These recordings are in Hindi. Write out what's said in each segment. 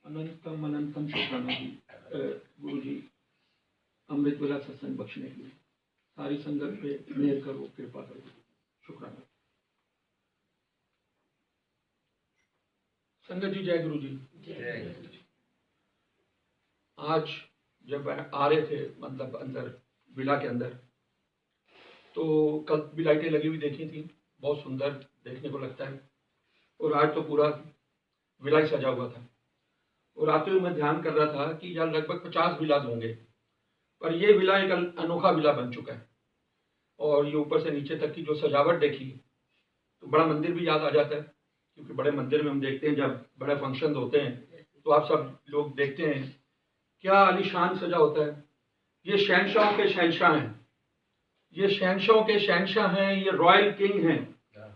अनंतम अनंतम शुक्राना जी गुरु जी अमृत वाला सत्संग बख्शने के लिए सारी संगत पे मेहर करो, कृपा करो, शुक्राना। संगत जी जय गुरु जी। जय। आज जब आ रहे थे मतलब अंदर विला के अंदर, तो कल भी लाइटें लगी हुई देखी थी, बहुत सुंदर देखने को लगता है। और आज तो पूरा विला ही सजा हुआ था। और आते हुए मैं ध्यान कर रहा था कि यार लगभग 50 विलाज होंगे, पर ये विला एक अनोखा विला बन चुका है। और ये ऊपर से नीचे तक की जो सजावट देखी तो बड़ा मंदिर भी याद आ जाता है, क्योंकि बड़े मंदिर में हम देखते हैं जब बड़े फंक्शन होते हैं तो आप सब लोग देखते हैं क्या आलीशान सजा होता है। ये शहंशाहों के शहंशाह हैं, ये शहंशाहों के शहंशाह हैं, ये रॉयल किंग हैं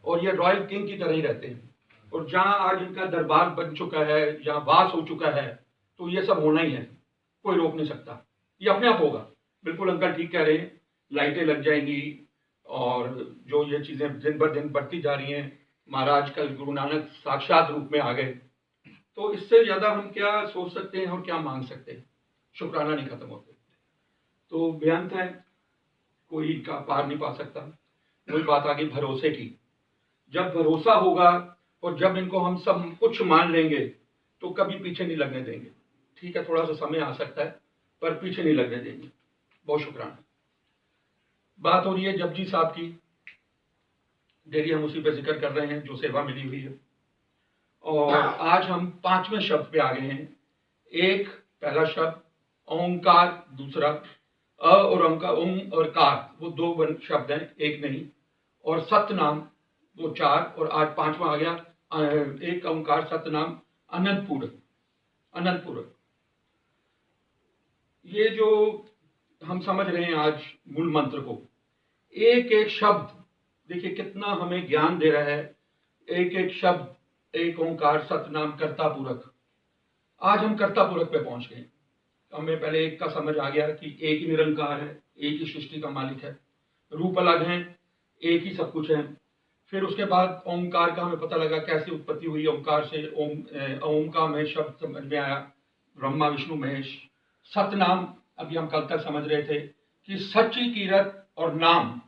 और ये रॉयल किंग की तरह ही रहते हैं। और जहाँ आज इनका दरबार बन चुका है, जहाँ वास हो चुका है, तो ये सब होना ही है, कोई रोक नहीं सकता, ये अपने आप होगा। बिल्कुल अंकल ठीक कह रहे हैं, लाइटें लग जाएंगी और जो ये चीज़ें दिन ब दिन बढ़ती जा रही हैं। महाराज कल गुरु नानक साक्षात रूप में आ गए, तो इससे ज़्यादा हम क्या सोच सकते हैं और क्या मांग सकते हैं। शुक्राना नहीं खत्म होते। तो बेअंत है, कोई का पार नहीं पा सकता। वही बात आ गई भरोसे की। जब भरोसा होगा और जब इनको हम सब कुछ मान लेंगे तो कभी पीछे नहीं लगने देंगे। ठीक है, थोड़ा सा समय आ सकता है पर पीछे नहीं लगने देंगे। बहुत शुक्राना। बात हो रही है जपजी साहब की, डेली हम उसी पे जिक्र कर रहे हैं जो सेवा मिली हुई है। और आज हम 5वें शब्द पे आ गए हैं। एक पहला शब्द ओंकार, दूसरा अ और ओम और कार, वो 2 शब्द हैं, एक नहीं। और सतनाम वो 4, और आज 5वां आ गया एक ओंकार सतनाम अनंतपुर। अनंतपुर ये जो हम समझ रहे हैं आज मूल मंत्र को, एक एक शब्द देखिए कितना हमें ज्ञान दे रहा है। एक एक शब्द एक ओंकार सतनाम कर्ता पूरक। आज हम कर्ता पूरक पे पहुंच गए। हमें पहले एक का समझ आ गया कि एक ही निरंकार है, एक ही सृष्टि का मालिक है, रूप अलग हैं, एक ही सब कुछ है। फिर उसके बाद ओंकार का हमें पता लगा कैसे उत्पत्ति हुई ओंकार से। ओम का हमें शब्द समझ में आया, ब्रह्मा विष्णु महेश। सतनाम अभी हम कल तक समझ रहे थे कि सच्ची कीरत और नाम,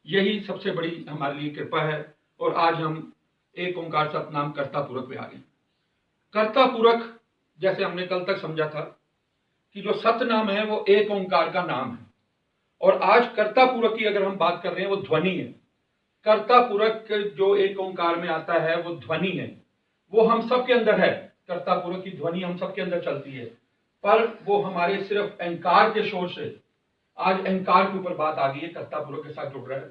यही सबसे बड़ी हमारे लिए कृपा है। और आज हम एक ओंकार सतनाम कर्ता पूरक पे आ गए। कर्ता पूरक जैसे हमने कल तक समझा था कि जो सतनाम है वो एक ओंकार का नाम है, और आज कर्ता पूरक की अगर हम बात कर रहे हैं वो ध्वनि है। कर्ता पूरक जो एक ओंकार में आता है वो ध्वनि है, वो हम सब के अंदर है। कर्ता पूरक की ध्वनि हम सब के अंदर चलती है, पर वो हमारे सिर्फ अहंकार के शोर से, आज अहंकार के ऊपर बात आ गई है, कर्ता पूरक के साथ जुड़ रहा है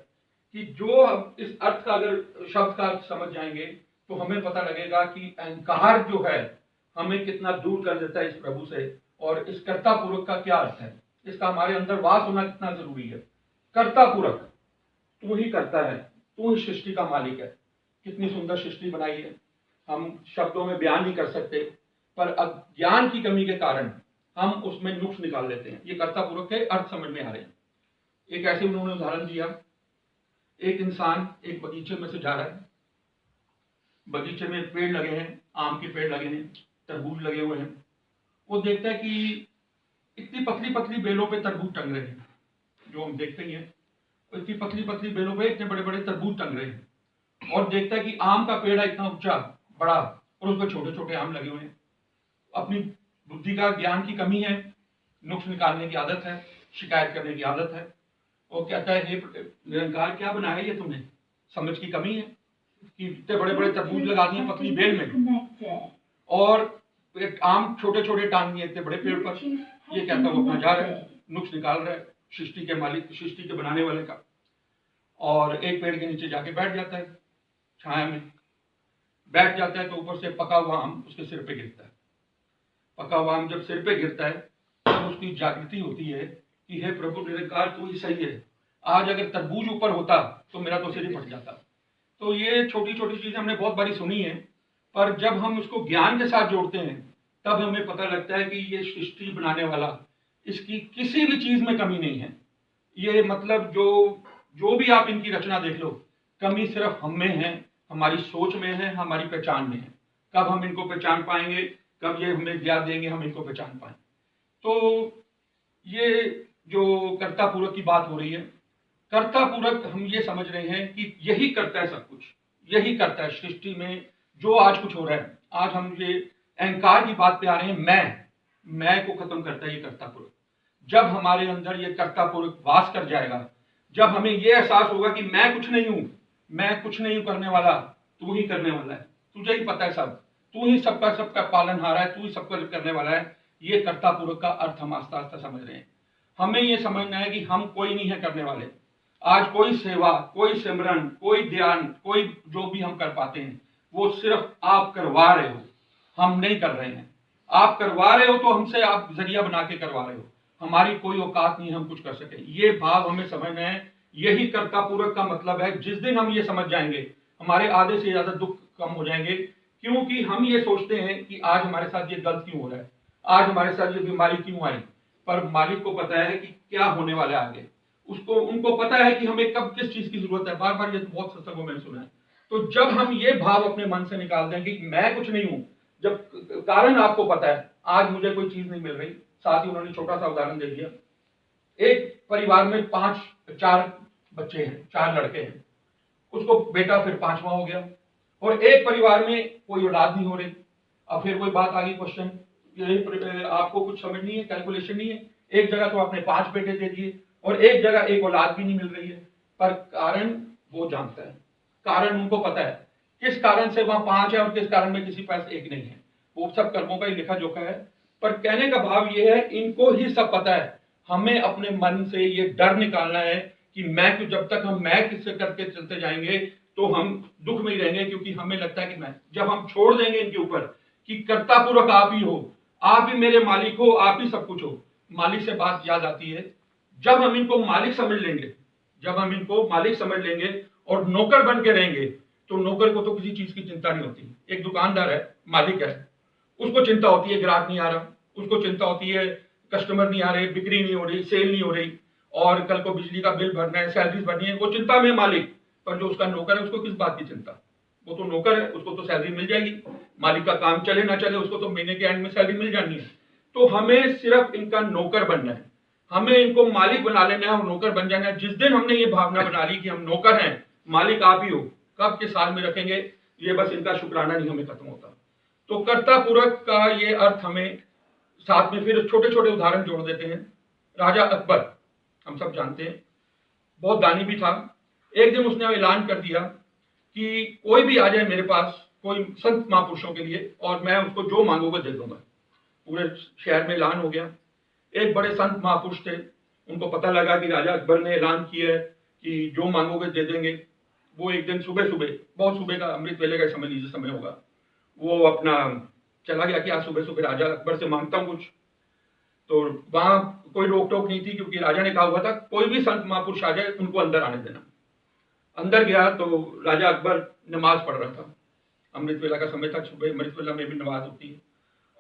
कि जो हम इस अर्थ का अगर शब्द का अर्थ समझ जाएंगे तो हमें पता लगेगा कि अहंकार जो है हमें कितना दूर कर देता है इस प्रभु से, और इस कर्ता पूरक का क्या अर्थ है, इसका हमारे अंदर वास होना कितना जरूरी है। कर्ता पूरक, तू ही करता है, तू ही सृष्टि का मालिक है। कितनी सुंदर सृष्टि बनाई है, हम शब्दों में बयान नहीं कर सकते, पर अज्ञान की कमी के कारण हम उसमें नुक्स निकाल लेते हैं। ये कर्ता पूरक के अर्थ समझ में आ रहे हैं। एक ऐसे उन्होंने उदाहरण दिया, एक इंसान एक बगीचे में से जा रहा है, बगीचे में पेड़ लगे हैं, आम के पेड़ लगे हैं, तरबूज लगे हुए हैं। वो देखता है कि इतनी पतली पतली बेलों पे तरबूज टंग रहे हैं, जो हम देखते ही हैं, इतनी पतली पतली बेलों पे इतने बड़े बड़े तरबूज टंग रहे हैं। और देखता है कि आम का पेड़ है इतना ऊंचा बड़ा, और उस पर छोटे छोटे आम लगे हुए हैं। अपनी बुद्धि का ज्ञान की कमी है, नुक्स निकालने की आदत है, शिकायत करने की आदत है। वो कहता है हे निरंकार क्या बनाया ये तुमने, समझ की कमी है कि इतने बड़े बड़े तरबूज लगा दिए पतली बेल में, और आम छोटे छोटे टांग दिए इतने बड़े पेड़ पर। ये कहता वो अपना जा रहा है, नुक्स निकाल रहा है सृष्टि के मालिक, सृष्टि के बनाने वाले का। और एक पेड़ के नीचे जाके बैठ जाता है, छाया में बैठ जाता है, तो ऊपर से पका हुआ आम उसके सिर पे गिरता है। पका हुआ आम जब सिर पे गिरता है तो उसकी जागृति होती है कि हे प्रभु निरंकार तू ही सही है, आज अगर तरबूज ऊपर होता तो मेरा तो सिर ही फट जाता। तो ये छोटी छोटी चीजें हमने बहुत बारी सुनी है, पर जब हम उसको ज्ञान के साथ जोड़ते हैं तब हमें पता लगता है कि ये सृष्टि बनाने वाला, इसकी किसी भी चीज में कमी नहीं है। ये मतलब जो भी आप इनकी रचना देख लो, कमी सिर्फ हम में है, हमारी सोच में है, हमारी पहचान में है। कब हम इनको पहचान पाएंगे, कब ये हमें याद देंगे, हम इनको पहचान पाए। तो ये जो कर्ता पूरक की बात हो रही है, कर्ता पूरक हम ये समझ रहे हैं कि यही करता है सब कुछ, यही करता है सृष्टि में जो आज कुछ हो रहा है। आज हम ये अहंकार की बात पे आ रहे हैं, मैं को खत्म करता है ये कर्ता पूरक। जब हमारे अंदर ये कर्ता पूरक वास कर जाएगा, जब हमें ये एहसास होगा कि मैं कुछ नहीं हूं, मैं कुछ नहीं हूं करने वाला, तू ही करने वाला है, तुझे ही पता है सब, तू ही सबका पालनहार है, तू ही सबका करने वाला है। ये कर्ता पूरक का अर्थ हम आस्ता आस्ता समझ रहे हैं। हमें ये समझना है कि हम कोई नहीं है करने वाले। आज कोई सेवा, कोई सिमरन, कोई ध्यान, कोई जो भी हम कर पाते हैं वो सिर्फ आप करवा रहे हो, हम नहीं कर रहे हैं। आप करवा रहे हो तो हमसे आप जरिया बना के करवा रहे हो, हमारी कोई औकात नहीं हम कुछ कर सके। ये भाव हमें समझना है। यही कर्ता पूरक का मतलब है। जिस दिन हम ये समझ जाएंगे, हमारे आधे से ज्यादा दुख कम हो जाएंगे, क्योंकि हम ये सोचते हैं कि आज हमारे साथ ये गलत क्यों हो रहा है, आज हमारे साथ ये बीमारी क्यों आई, पर मालिक को पता है कि क्या होने वाला है आगे। उसको उनको पता है कि हमें कब किस चीज की जरूरत है। बार बार ये तो बहुत सत्संगों में सुना है। तो जब हम ये भाव अपने मन से निकाल दें कि मैं कुछ नहीं हूं, जब कारण आपको पता है आज मुझे कोई चीज नहीं मिल रही। साथ ही उन्होंने छोटा सा उदाहरण दे दिया। एक परिवार में चार बच्चे हैं, चार लड़के हैं, उसको बेटा फिर पांचवा हो गया, और एक परिवार में कोई औलाद नहीं हो रही। अब फिर वही बात आ गई, क्वेश्चन ये आपको कुछ समझ नहीं है, कैलकुलेशन नहीं है। एक जगह तो आपने 5 बेटे दे दिए और एक जगह एक औलाद भी नहीं मिल रही है, पर कारण वो जानता है, कारण उनको पता है किस कारण से वहां 5 है और किस कारण में किसी पास एक नहीं है। वो सब कर्मों का ही लिखा जोखा है। पर कहने का भाव ये है, इनको ही सब पता है। हमें अपने मन से ये डर निकालना है कि मैं क्यों, जब तक हम मैं किससे करके चलते जाएंगे तो हम दुख में ही रहेंगे, क्योंकि हमें लगता है कि मैं, जब हम छोड़ देंगे इनके ऊपर कि कर्ता पूरक आप ही हो, आप ही मेरे मालिक हो, आप ही सब कुछ हो। मालिक से बात याद आती है, जब हम इनको मालिक समझ लेंगे, जब हम इनको मालिक समझ लेंगे और नौकर बन के रहेंगे, तो नौकर को तो किसी चीज की चिंता नहीं होती। एक दुकानदार है, मालिक है, उसको चिंता होती है ग्राहक नहीं आ रहा, उसको चिंता होती है कस्टमर नहीं आ रहे, बिक्री नहीं हो रही, सेल नहीं हो रही, और कल को बिजली का बिल भरना है, सैलरी भरनी है, वो चिंता में मालिक। पर जो उसका नौकर है उसको किस बात की चिंता, वो तो नौकर है, उसको तो सैलरी मिल जाएगी। मालिक का काम चले ना चले, उसको तो महीने के एंड में सैलरी मिल जानी है। तो हमें सिर्फ इनका नौकर बनना है, हमें इनको मालिक बना लेना है और नौकर बन जाना है। जिस दिन हमने ये भावना बना ली कि हम नौकर हैं, मालिक आप ही हो, कब के साल में रखेंगे, ये बस इनका शुक्राना नहीं हमें खत्म होता। तो कर्ता पूरक का ये अर्थ हमें साथ में फिर छोटे छोटे उदाहरण जोड़ देते हैं। राजा अकबर हम सब जानते हैं, बहुत दानी भी था। एक दिन उसने ऐलान कर दिया कि कोई भी आ जाए मेरे पास, कोई संत महापुरुषों के लिए, और मैं उसको जो मांगूंगा दे दूंगा। पूरे शहर में ऐलान हो गया। एक बड़े संत महापुरुष थे, उनको पता लगा कि राजा अकबर ने ऐलान किया है कि जो मांगोगे दे देंगे। वो एक दिन सुबह सुबह, बहुत सुबह का, अमृत वेले का समय लीजिए समय होगा, वो अपना चला गया कि आज सुबह सुबह राजा अकबर से मांगता हूं कुछ। तो वहां कोई रोक टोक नहीं थी, क्योंकि राजा ने कहा हुआ था कोई भी संत महापुरुष आ जाए उनको अंदर आने देना। अंदर गया तो राजा अकबर नमाज पढ़ रहा था। अमृत वेला का समय था, सुबह अमृत वेला में भी नमाज होती है,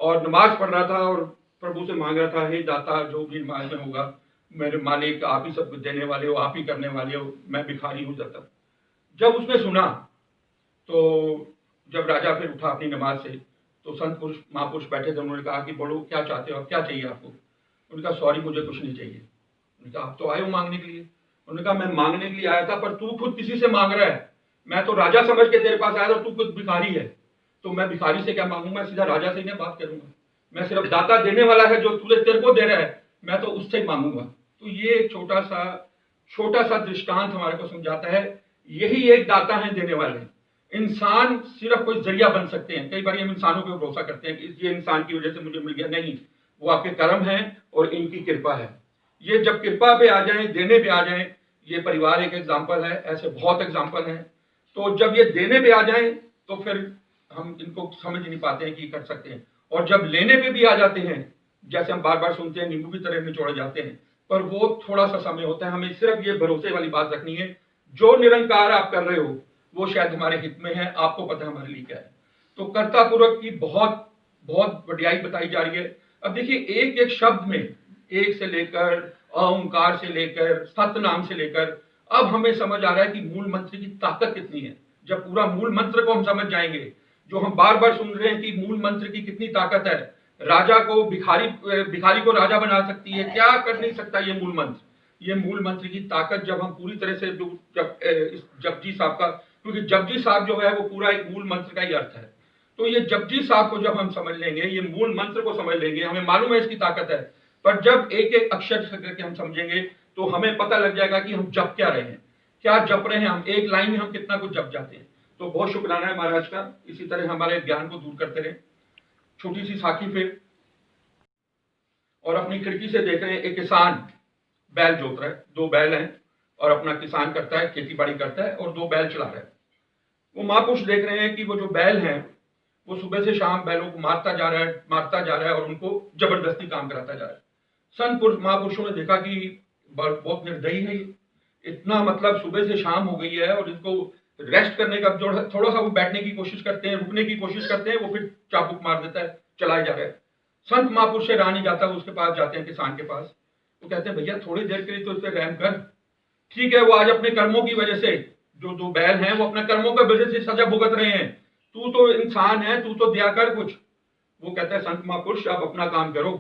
और नमाज पढ़ रहा था और प्रभु से मांग रहा था, हे दाता, जो भी नमाज में होगा, मेरे मालिक आप ही सब कुछ देने वाले हो, आप ही करने वाले हो, मैं भिखारी हूं जाता। जब उसने सुना तो जब राजा फिर उठा अपनी नमाज से, तो संत पुरुष महापुरुष बैठे थे। उन्होंने कहा कि बोलो क्या चाहते हो, क्या चाहिए आपको। उन्होंने कहा सॉरी मुझे कुछ नहीं चाहिए। उन्होंने कहा आप तो आए हो मांगने के लिए। उन्होंने कहा मैं मांगने के लिए आया था, पर तू खुद किसी से मांग रहा है। मैं तो राजा समझ के तेरे पास आया था, तू खुद भिखारी है, तो मैं भिखारी से क्या मांगूंगा, मैं सीधा राजा से ही बात करूंगा। मैं सिर्फ दाता देने वाला है, जो तुझे तेरे को दे रहा है, मैं तो उससे ही मांगूंगा। तो ये छोटा सा दृष्टांत हमारे को समझाता है, यही एक दाता है देने वाले। इंसान सिर्फ कोई जरिया बन सकते हैं। कई बार हम इंसानों पे भरोसा करते हैं कि ये इंसान की वजह से मुझे मिल गया, नहीं, वो आपके कर्म है और इनकी कृपा है। ये जब कृपा पे आ जाए, देने पे आ जाए, ये परिवार एक एग्जाम्पल है, ऐसे बहुत एग्जाम्पल हैं। तो जब ये देने पे आ जाए तो फिर हम इनको समझ नहीं पाते हैं कि कर सकते हैं, और जब लेने पे भी आ जाते हैं, जैसे हम बार बार सुनते हैं, नींबू की तरह निचोड़े जाते हैं, पर वो थोड़ा सा समय होता है। हमें सिर्फ ये भरोसे वाली बात रखनी है, जो निरंकार आप कर रहे हो वो शायद हमारे हित में है, आपको पता है हमारे लिए क्या है। तो कर्ता पूरक की बहुत बहुत बढ़ियाई बताई जा रही है। अब देखिए, एक एक शब्द में, एक से लेकर ओंकार से लेकर सतनाम से लेकर, अब हमें समझ आ रहा है कि मूल मंत्र की ताकत कितनी है। जब पूरा मूल मंत्र को हम समझ जाएंगे जो हम बार बार सुन रहे हैं कि मूल मंत्र की कितनी ताकत है, राजा को भिखारी को राजा बना सकती है, क्या कर नहीं सकता ये मूल मंत्र। ये मूल मंत्र की ताकत जब हम पूरी तरह से इस जपजी साहब का, क्योंकि जपजी साहब जो है वो पूरा एक मूल मंत्र का ही अर्थ है, तो ये जपजी साहब को जब हम समझ लेंगे, ये मूल मंत्र को समझ लेंगे, हमें मालूम है इसकी ताकत है, पर जब एक एक अक्षर करके हम समझेंगे तो हमें पता लग जाएगा कि हम जप क्या रहे हैं, क्या जप रहे हैं हम, एक लाइन में हम कितना कुछ जप जाते हैं। तो बहुत शुक्राना है महाराज का, इसी तरह हमारे ज्ञान को दूर करते रहे। छोटी सी साखी फिर, और अपनी खिड़की से देख रहे हैं एक किसान बैल जोत रहा है, 2 बैल हैं और अपना किसान करता है, खेती बाड़ी करता है और 2 बैल चला रहा है। वो महापुरुष देख रहे हैं कि वो जो बैल हैं वो सुबह से शाम बैलों को मारता जा रहा है और उनको जबरदस्ती काम कराता जा रहा है। संत महापुरुषों ने देखा कि बहुत निर्दयी है ये, इतना मतलब सुबह से शाम हो गई है और इनको रेस्ट करने का जो थोड़ा सा वो बैठने की कोशिश करते हैं, रुकने की कोशिश करते हैं, वो फिर चाबुक मार देता है, चलाए जा रहा है। संत महापुरुष से रहा नहीं जाता, उसके पास जाते हैं किसान के पास, वो कहते हैं भैया थोड़ी देर के लिए तो इस पर रहम कर, ठीक है वो आज अपने कर्मों की वजह से, जो 2 बैल हैं वो अपने कर्मों की वजह से सजा भुगत रहे हैं, तू तो इंसान है, तू तो दिया कर कुछ। वो कहता है संत महापुरुष आप अपना काम करो,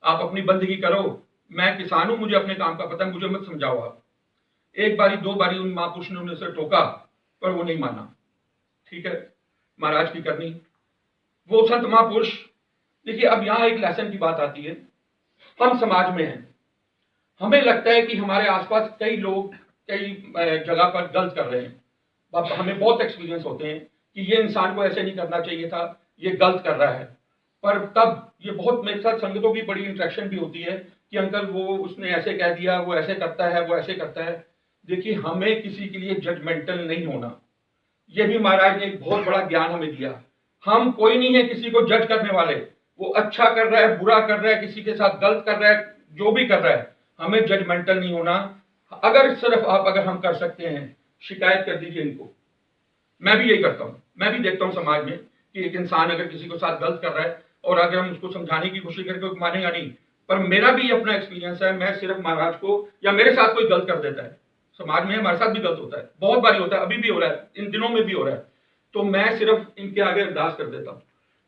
आप अपनी बंदगी करो, मैं किसान हूं, मुझे अपने काम का पता है, मुझे मत समझाओ आप। 1 बारी 2 बारी उन महापुरुष ने उन्हें टोका पर वो नहीं माना, ठीक है महाराज की करनी। वो संत महापुरुष, देखिए अब यहां एक लेसन की बात आती है, हम समाज में हैं, हमें लगता है कि हमारे आसपास कई लोग कई जगह पर गलत कर रहे हैं, हमें बहुत एक्सपीरियंस होते हैं कि ये इंसान को ऐसे नहीं करना चाहिए था, ये गलत कर रहा है, पर तब ये बहुत मेरे साथ संगतों की बड़ी इंटरेक्शन भी होती है कि अंकल वो उसने ऐसे कह दिया, वो ऐसे करता है, वो ऐसे करता है। देखिए हमें किसी के लिए जजमेंटल नहीं होना, ये भी महाराज ने एक बहुत बड़ा ज्ञान हमें दिया। हम कोई नहीं है किसी को जज करने वाले, वो अच्छा कर रहा है, बुरा कर रहा है, किसी के साथ गलत कर रहा है, जो भी कर रहा है, हमें जजमेंटल नहीं होना। अगर सिर्फ अगर हम कर सकते हैं, शिकायत कर दीजिए इनको। मैं भी यही करता हूं, मैं भी देखता हूं समाज में कि एक इंसान अगर किसी को साथ गलत कर रहा है और अगर हम उसको समझाने की कोशिश करके मानेगा नहीं, पर मेरा भी अपना एक्सपीरियंस है, मैं सिर्फ महाराज को या मेरे साथ कोई गलत कर देता है, समाज में हमारे साथ भी गलत होता है, बहुत बारी होता है, अभी भी हो रहा है, इन दिनों में भी हो रहा है, तो मैं सिर्फ इनके आगे अरदास कर देता हूं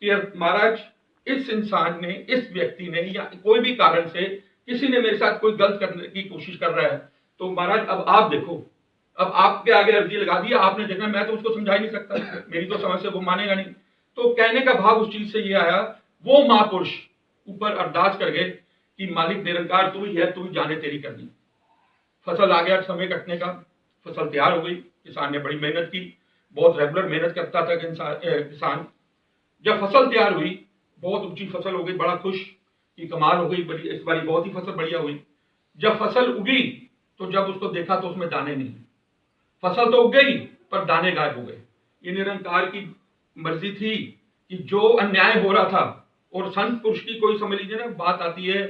कि महाराज इस इंसान ने, इस व्यक्ति ने या कोई भी कारण से किसी ने मेरे साथ कोई गलत करने की कोशिश कर रहा है, तो महाराज अब आप देखो, अब आपके आगे अर्जी लगा दी, आपने देखना, मैं तो उसको समझा ही नहीं सकता, मेरी तो समझ से वो मानेगा नहीं। तो कहने का भाव उस चीज से ये आया, वो महापुरुष ऊपर अरदास कर गए कि मालिक निरंकार तू ही है, तू ही जाने तेरी करनी। फसल आ गया समय कटने का, फसल तैयार हो गई, किसान ने बड़ी मेहनत की, बहुत रेगुलर मेहनत करता था किसान। जब फसल तैयार हुई, बहुत ऊंची फसल हो गई, बड़ा खुश कि कमाल हो गई, बड़ी इस बारी बहुत ही फसल बढ़िया हुई। जब फसल उगी तो जब उसको देखा तो उसमें दाने नहीं, फसल तो उग गई पर दाने गायब हो गए। ये निरंकार की मर्जी थी कि जो अन्याय हो रहा था, और संत पुरुष की कोई समझ लीजिए ना बात आती है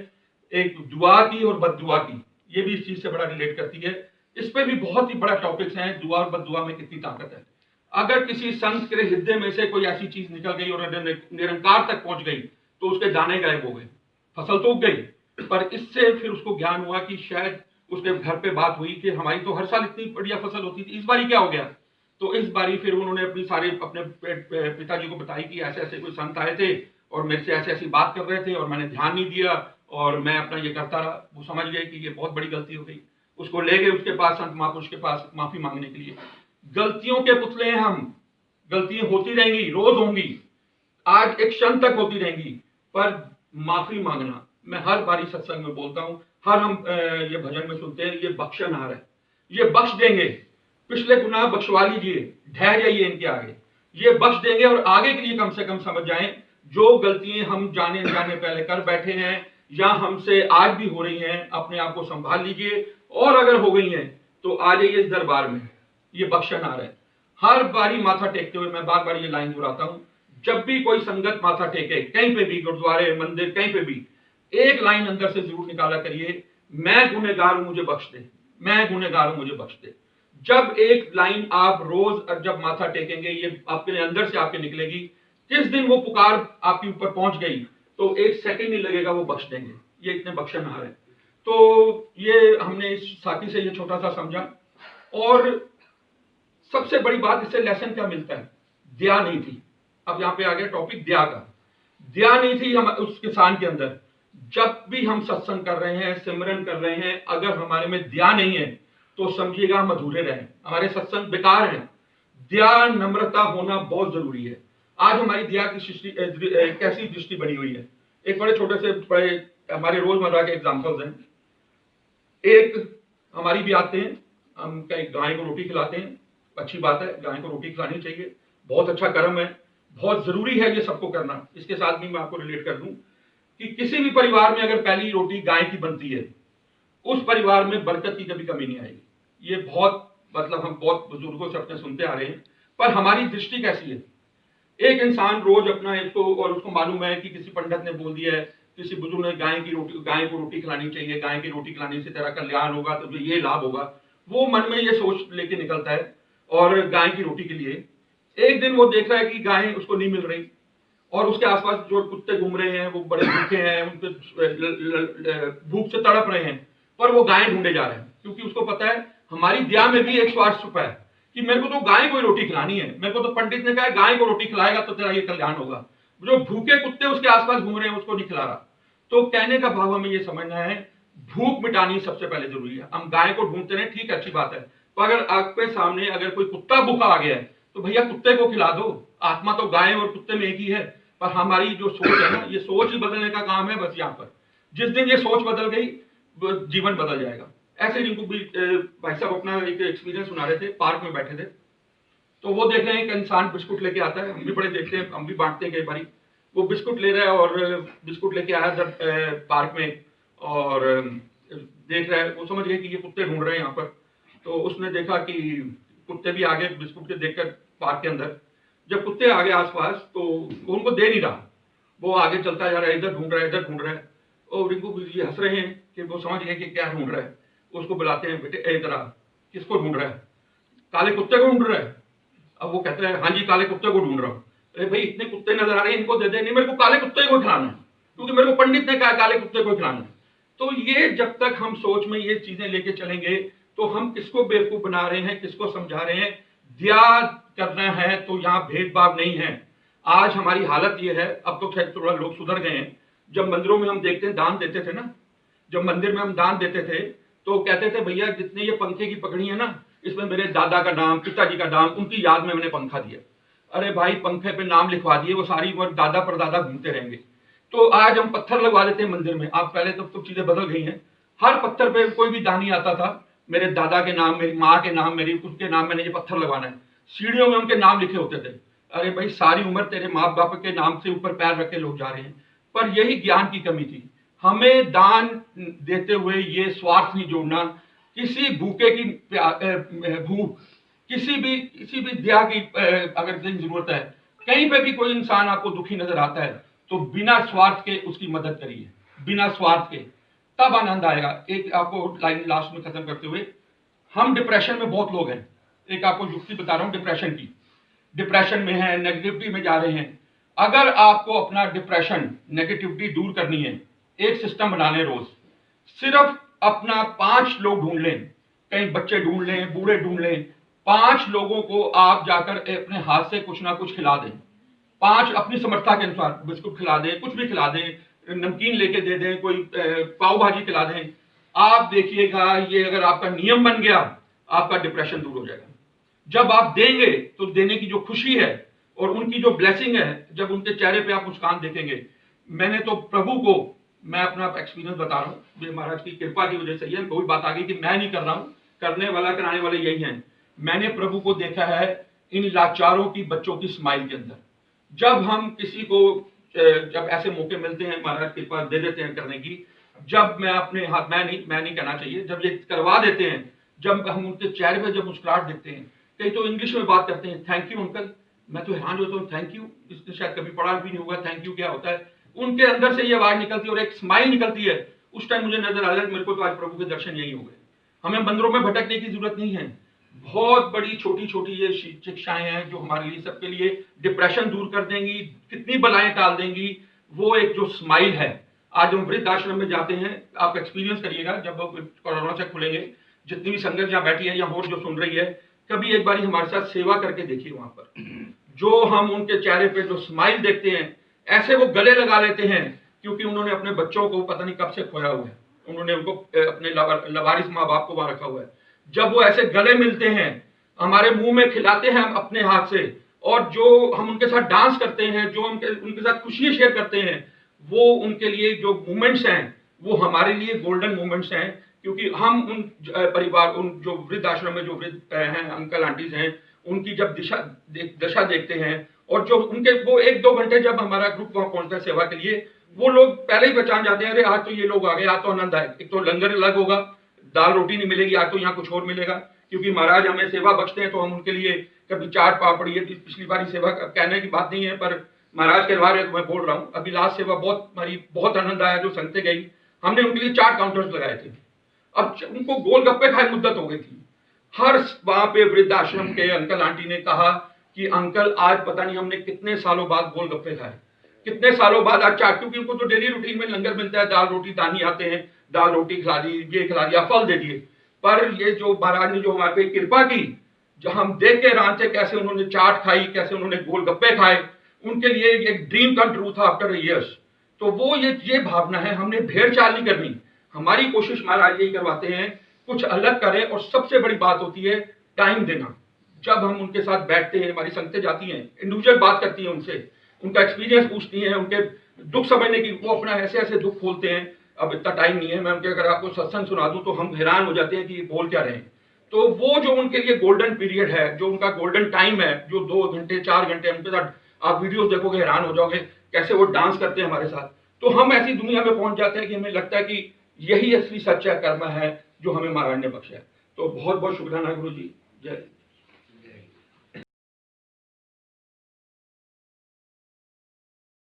एक दुआ की और बद्दुआ की, ये भी इस चीज से बड़ा रिलेट करती है, इस पे भी बहुत ही बड़ा टॉपिक्स है, दुआ और बद्दुआ में कितनी ताकत है। अगर किसी संत के हृदय में से कोई ऐसी चीज निकल गई और निरंकार तक पहुंच गई तो उसके दाने गायब हो गए, फसल तो उग गई, पर इससे फिर उसको ज्ञान हुआ कि शायद उसके घर पे बात हुई कि हमारी तो हर साल इतनी बढ़िया फसल होती थी, इस बारी क्या हो गया। तो इस बारी फिर उन्होंने अपनी सारे अपने पिताजी को बताई कि ऐसे ऐसे कोई संत आए थे और मेरे से ऐसी ऐसी बात कर रहे थे और मैंने ध्यान नहीं दिया और मैं अपना ये करता रहा। वो समझ गए कि ये बहुत बड़ी गलती हो गई, उसको ले गए उसके पास, संत महापुरुष के पास माफी मांगने के लिए। गलतियों के पुतले हैं हम, गलतियां होती रहेंगी, रोज होंगी, आज एक क्षण तक होती रहेंगी, पर माफी मांगना, मैं हर बारी सत्संग में बोलता हूं, हर हम ये भजन में सुनते हैं, ये बख्शनहार है, ये बख्श देंगे, पिछले गुनाह बख्शवा लीजिए, ढह जाइए इनके आगे, ये बख्श देंगे। और आगे के लिए कम से कम समझ जाएं, जो गलतियां हम जाने जाने पहले कर बैठे हैं या हमसे आज भी हो रही हैं, अपने आप को संभाल लीजिए, और अगर हो गई हैं तो आ जाइए इस दरबार में, ये बख्शनहार है। हर बारी माथा टेकते हुए मैं बार बार ये लाइन दोहराता हूं, जब भी कोई संगत माथा टेके कहीं पे भी, गुरुद्वारे मंदिर कहीं पे भी, एक लाइन अंदर से जरूर निकाला करिए, मैं गुनहगार हूं मुझे बख्श दे, मैं गुनहगार हूं मुझे बख्श दे। जब एक लाइन आप रोज जब माथा टेकेंगे, ये आपके अंदर से आपके निकलेगी, जिस दिन वो पुकार आपके ऊपर पहुंच गई तो एक सेकंड नहीं लगेगा, वो बख्श देंगे, ये इतने बख्शनहार है। तो ये हमने इस साथी से ये छोटा सा समझा। और सबसे बड़ी बात इससे लेसन क्या मिलता है, दया नहीं थी, अब यहाँ पे आ गया टॉपिक दया का। दया नहीं थी हम उस किसान के अंदर। जब भी हम सत्संग कर रहे हैं, सिमरन कर रहे हैं, अगर हमारे में दया नहीं है तो समझिएगा हम अधूरे रहे, हमारे सत्संग बेकार हैं। दया, नम्रता होना बहुत जरूरी है। आज हमारी दया की सृष्टि कैसी दृष्टि बनी हुई है। एक बड़े छोटे से बड़े हमारे रोजमर्रा के एग्जाम्पल्स हैं। एक हमारी भी आते हैं, हम कहीं गाय को रोटी खिलाते हैं, अच्छी बात है, गाय को रोटी खिलानी चाहिए, बहुत अच्छा कर्म है, बहुत जरूरी है ये सबको करना। इसके साथ भी मैं आपको रिलेट कर दूं कि किसी भी परिवार में अगर पहली रोटी गाय की बनती है, उस परिवार में बरकत की कभी कमी नहीं आएगी। ये बहुत मतलब हम बहुत बुजुर्गों से अपने सुनते आ रहे हैं। पर हमारी दृष्टि कैसी है? एक इंसान रोज अपना इसको, और उसको मालूम है कि किसी पंडित ने बोल दिया है, किसी बुजुर्ग ने गाय को रोटी खिलानी चाहिए, गाय की रोटी खिलाने से तेरा कल्याण होगा, तो ये लाभ होगा। वो मन में ये सोच लेके निकलता है और गाय की रोटी के लिए एक दिन वो देख रहा है कि गाय उसको नहीं मिल रही, और उसके आसपास जो कुत्ते घूम रहे हैं वो बड़े भूखे हैं, उनके भूख से तड़प रहे हैं, पर वो गाय ढूंढे जा रहे हैं, क्योंकि उसको पता है हमारी दया में भी एक स्वार्थ छुपा है कि मेरे को तो गाय को ही रोटी खिलानी है, मेरे को तो पंडित ने कहा गाय को रोटी खिलाएगा तो तेरा ये कल्याण होगा, जो भूखे कुत्ते उसके आसपास घूम रहे हैं उसको नहीं खिला रहा। तो कहने का भाव हमें ये समझना है, भूख मिटानी सबसे पहले जरूरी है। हम गाय को ढूंढते रहे, ठीक अच्छी बात है, तो अगर आपके सामने अगर कोई कुत्ता भूखा आ गया है तो भैया कुत्ते को खिला दो। आत्मा तो गाय और कुत्ते में एक ही है, पर हमारी जो सोच है ना, ये सोच ही बदलने का काम है बस। यहाँ पर जिस दिन ये सोच बदल गई, जीवन बदल जाएगा। ऐसे रिंकू भी भाई साहब अपना एक एक्सपीरियंस सुना रहे थे, पार्क में बैठे थे, तो वो देख रहे हैं एक इंसान बिस्कुट लेके आता है, हम भी बड़े देखते हैं, हम भी बांटते हैं कई बारी। वो बिस्कुट ले रहा है और बिस्कुट लेके आया जब पार्क में, और देख रहा है, वो समझ गए कि ये कुत्ते ढूंढ रहे हैं यहाँ पर। तो उसने देखा कि कुत्ते भी आगे बिस्कुट के देखकर पार्क के अंदर, जब कुत्ते आ गए आसपास तो वो उनको दे नहीं रहा, वो आगे चलता जा रहा है, इधर ढूंढ रहा है, इधर ढूंढ रहा है। और रिंकू जी हंस रहे हैं कि वो समझ गए कि क्या ढूंढ रहा है। उसको बुलाते हैं, बेटे इधर आ, किसको ढूंढ रहा है? काले कुत्ते को ढूंढ रहा है। अब वो कहता है हाँ जी काले कुत्ते को ढूंढ रहा हूँ। अरे भाई इतने कुत्ते नजर आ रहे हैं, इनको दे दे। नहीं, मेरे को काले कुत्ते को खिलाना है, क्योंकि मेरे को पंडित ने कहा काले कुत्ते को खिलाना है। तो ये जब तक हम सोच में ये चीजें लेके चलेंगे तो हम किसको बेवकूफ बना रहे हैं, किसको समझा रहे हैं। दया करना है तो यहाँ भेदभाव नहीं है। आज हमारी हालत ये है, अब तो खैर थोड़ा लोग सुधर गए हैं। जब मंदिरों में हम देखते हैं दान देते थे ना, जब मंदिर में हम दान देते थे तो कहते थे भैया जितने ये पंखे की पकड़ी है ना, इसमें मेरे दादा का नाम, पिताजी का नाम, उनकी याद में मैंने पंखा दिया। अरे भाई पंखे पे नाम लिखवा दिए, वो सारी उम्र दादा परदादा घूमते रहेंगे। तो आज हम पत्थर लगवा देते हैं मंदिर में। आप पहले तो चीजें बदल गई हैं। हर पत्थर पे कोई भी दानी आता था, मेरे दादा के नाम, मेरी माँ के नाम, मेरी उसके नाम, मैंने ये पत्थर लगवाना है। सीढ़ियों में उनके नाम लिखे होते थे। अरे भाई सारी उम्र तेरे माँ बाप के नाम से ऊपर पैर रखे लोग जा रहे हैं। पर यही ज्ञान की कमी थी। हमें दान देते हुए ये स्वार्थ नहीं जोड़ना, किसी भूखे की भूख, किसी भी दया की अगर जरूरत है, कहीं पे भी कोई इंसान आपको दुखी नजर आता है तो बिना स्वार्थ के उसकी मदद करिए, बिना स्वार्थ के, तब आनंद आएगा। एक आपको लाइन लास्ट में खत्म करते हुए, हम डिप्रेशन में बहुत लोग हैं, एक आपको युक्ति बता रहा हूं डिप्रेशन की। डिप्रेशन में है, नेगेटिविटी में जा रहे हैं। अगर आपको अपना डिप्रेशन, नेगेटिविटी दूर करनी है, एक सिस्टम बना लें। रोज सिर्फ अपना 5 लोग ढूंढ लें, कहीं बच्चे ढूंढ लें, बूढ़े ढूंढ लें, 5 लोगों को आप जाकर अपने हाथ से कुछ ना कुछ खिला दें। 5 अपनी समर्था के अनुसार बिस्कुट खिला दें, कुछ भी खिला दें, नमकीन लेके दे दें, कोई पाव भाजी खिला दें। आप देखिएगा ये अगर आपका नियम बन गया, आपका डिप्रेशन दूर हो जाएगा। जब आप देंगे तो देने की जो खुशी है और उनकी जो ब्लेसिंग है, जब उनके चेहरे पे आप मुस्कान देखेंगे। मैंने तो प्रभु को, मैं अपना एक्सपीरियंस बता रहा हूँ, महाराज की कृपा की वजह से ये कोई बात आ गई कि मैं नहीं कर रहा हूँ, करने वाला कराने वाले यही हैं। मैंने प्रभु को देखा है इन लाचारों की बच्चों की स्माइल के अंदर। जब हम किसी को, जब ऐसे मौके मिलते हैं, महाराज कृपा दे देते हैं करने की, जब मैं अपने हाथ, मैं नहीं कहना चाहिए, जब ये करवा देते हैं, जब हम उनके चेहरे पे जब मुस्कुराहट देखते हैं, कई तो इंग्लिश में बात करते हैं, थैंक यू अंकल। मैं तो हैरान होता हूँ, थैंक यू, इसने शायद कभी पढ़ा भी नहीं होगा थैंक यू क्या होता है। उनके अंदर से ये आवाज निकलती है और एक स्माइल निकलती है। उस टाइम मुझे नजर आ रहा है मेरे को तो आज प्रभु के दर्शन यही हो गए। हमें मंदिरों में भटकने की जरूरत नहीं है। बहुत बड़ी छोटी छोटी ये शिक्षाएं हैं जो हमारे लिए, सबके लिए डिप्रेशन दूर कर देंगी, कितनी बलाएं टाल देंगी। वो एक जो स्माइल है, आज हम वृद्ध आश्रम में जाते हैं, आप एक्सपीरियंस करिएगा जब कोरोना से खुलेंगे, जितनी भी संगत जहाँ बैठी है या और जो सुन रही है, कभी एक बार हमारे साथ सेवा करके देखिए। वहां पर जो हम उनके चेहरे पे जो स्माइल देखते हैं, ऐसे वो गले लगा लेते हैं, क्योंकि उन्होंने अपने बच्चों को पता नहीं कब से खोया हुआ है, उन्होंने उनको अपने लवारिस माँ बाप को वहां रखा हुआ है। जब वो ऐसे गले मिलते हैं, हमारे मुंह में खिलाते हैं हम अपने हाथ से, और जो हम उनके साथ डांस करते हैं, जो उनके साथ खुशियां शेयर करते हैं, वो उनके लिए जो मोमेंट्स हैं, वो हमारे लिए गोल्डन मोमेंट्स हैं। क्योंकि हम उन परिवार, उन जो वृद्ध आश्रम में जो वृद्ध हैं, अंकल आंटीज हैं, उनकी जब दशा देखते हैं, और जो उनके वो 1-2 घंटे जब हमारा ग्रुप वहां पहुंचता है सेवा के लिए, वो लोग पहले ही पहचान जाते हैं, अरे आज तो ये लोग आ गए, आज तो आनंद आए। एक तो लंगर अलग होगा, दाल रोटी नहीं मिलेगी, आज तो यहाँ कुछ और मिलेगा, क्योंकि महाराज हमें सेवा बख्शते हैं, तो हम उनके लिए कभी चाट पापड़, ये पिछली बारी सेवा कहने की बात नहीं है, पर महाराज के बारे में मैं बोल रहा हूँ, अभी लास्ट सेवा बहुत हमारी बहुत आनंद आया, जो संगतें गई, हमने उनके लिए 4 काउंटर्स लगाए थे। अब उनको गोलगप्पे खाए मुद्दत हो गई थी। हर वहां पे वृद्धाश्रम के अंकल आंटी ने कहा कि अंकल आज पता नहीं हमने कितने सालों बाद गोलगप्पे खाए, कितने सालों बाद आज चाट, क्योंकि उनको तो डेली रूटीन में लंगर मिलता है, दाल रोटी दानी आते हैं, दाल रोटी खिला दी, ये खिला दिया, फल दे दिए। पर ये जो महाराज ने जो हमारे पे कृपा की, जो हम देख के हैरान थे कैसे उन्होंने चाट खाई, कैसे उन्होंने गोलगप्पे खाए, उनके लिए ये ड्रीम कम ट्रू था आफ्टर ईयर्स। तो वो ये भावना है, हमने भेड़ चाल नहीं करनी, हमारी कोशिश महाराज यही करवाते हैं, कुछ अलग करें। और सबसे बड़ी बात होती है टाइम देना। जब हम उनके साथ बैठते हैं, हमारी संगतें जाती हैं, इंडिविजुअल बात करती हैं उनसे, उनका एक्सपीरियंस पूछती हैं, उनके दुख समझने की, वो अपना ऐसे ऐसे दुख खोलते हैं। अब इतना टाइम नहीं है मैम कि अगर आपको सत्संग सुना दूं तो हम हैरान हो जाते हैं कि ये बोल क्या रहे हैं। तो वो जो उनके लिए गोल्डन पीरियड है, जो उनका गोल्डन टाइम है, जो 2 घंटे 4 घंटे उनके साथ आप वीडियोस देखोगे हैरान हो जाओगे कैसे वो डांस करते हैं हमारे साथ। तो हम ऐसी दुनिया में पहुंच जाते हैं कि हमें लगता है कि यही असली सच्चा कर्म है जो हमें महाराज ने बख्शा है। तो बहुत बहुत शुक्राना गुरु जी। जय